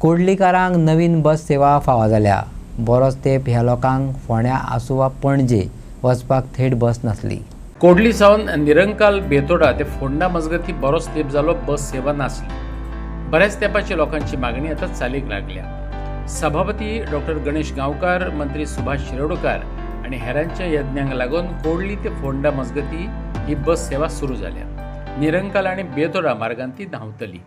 कोडलीकारांक नवीन बस सेवा फावो जाल्या। बरोच तेंप ह्या लोकांक फोंड्या आसूं वा पणजे वचपाक थेट बस नासली। कोडली सावन निरंकाल बेतोडा ते फोंडा मजगती बरोच तेंप जालो बस सेवा नासली। बऱ्याच तेंपाची लोकांची मागणी आता चालीक लागल्या। सभापती डॉक्टर गणेश गांवकार, मंत्री सुभाष शिरोडकार आणि हेरांच्या यत्नांक लागून कोडली ते फोंडा मजगती ही बस सेवा सुरू जाल्या। निरंकाल आणि बेतोडा मार्गांत ती धांवतली।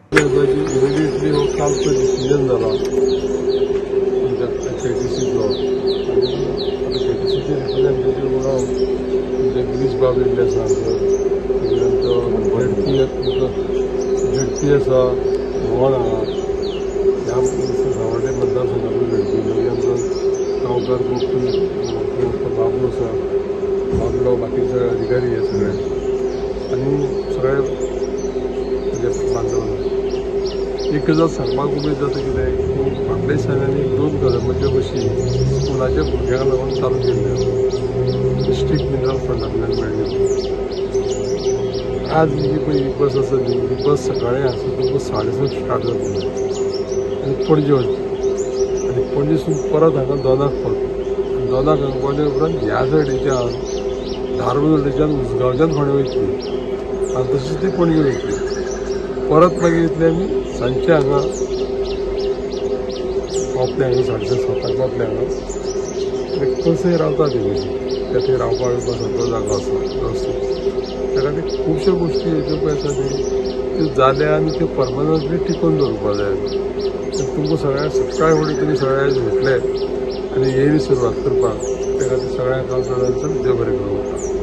बाबलो बाकीचे अधिकारी हे सगळे आनी सगळे बांदव एक गजाल सांगपाक उमेद जाता कितें फाटल्या दिसांनी 2 कदंबाच्यो बशी स्कुलाच्या भुरग्यांक लागून चालू केल्ल्यो डिस्ट्रिक्ट मिनरल फंडांतल्यान मेळ्ळ्यो। आज ही पळय ही बस आसा न्ही, ही बस सकाळीं आसा ती बस 7:30 स्टार्ट जातली आनी पणजे वचपी आनी पणजेसून परत हांगा दोनाक पावतली। दोनाक हांगा पावले उपरांत ह्या सायडीच्यान धारबांदोडेच्यान उसगांवच्यान फोंड्या वयतली आनी तशीच ती पणजे वयतली। परत मागीर इतले आमी सांजचे हांगा पावतले, हांगा 7:30 पावतले हांगा। एक कसंय रावता ती बशी, त्या थंय रावपाक सगळो जागो आसा वेवस्थीत। त्या खातीर खुबश्यो गोश्टी ह्यो पळय आसा त्यो जाल्या आनी त्यो परमनंटली टिकोवन दवरपा जाय। तुमकां सगळ्यांक सकाळी फुडें तुमी सगळे भेटले आनी हेय सुरवात करपाक, त्या खातीर सगळ्यांक हांव चड देव बरें करूं।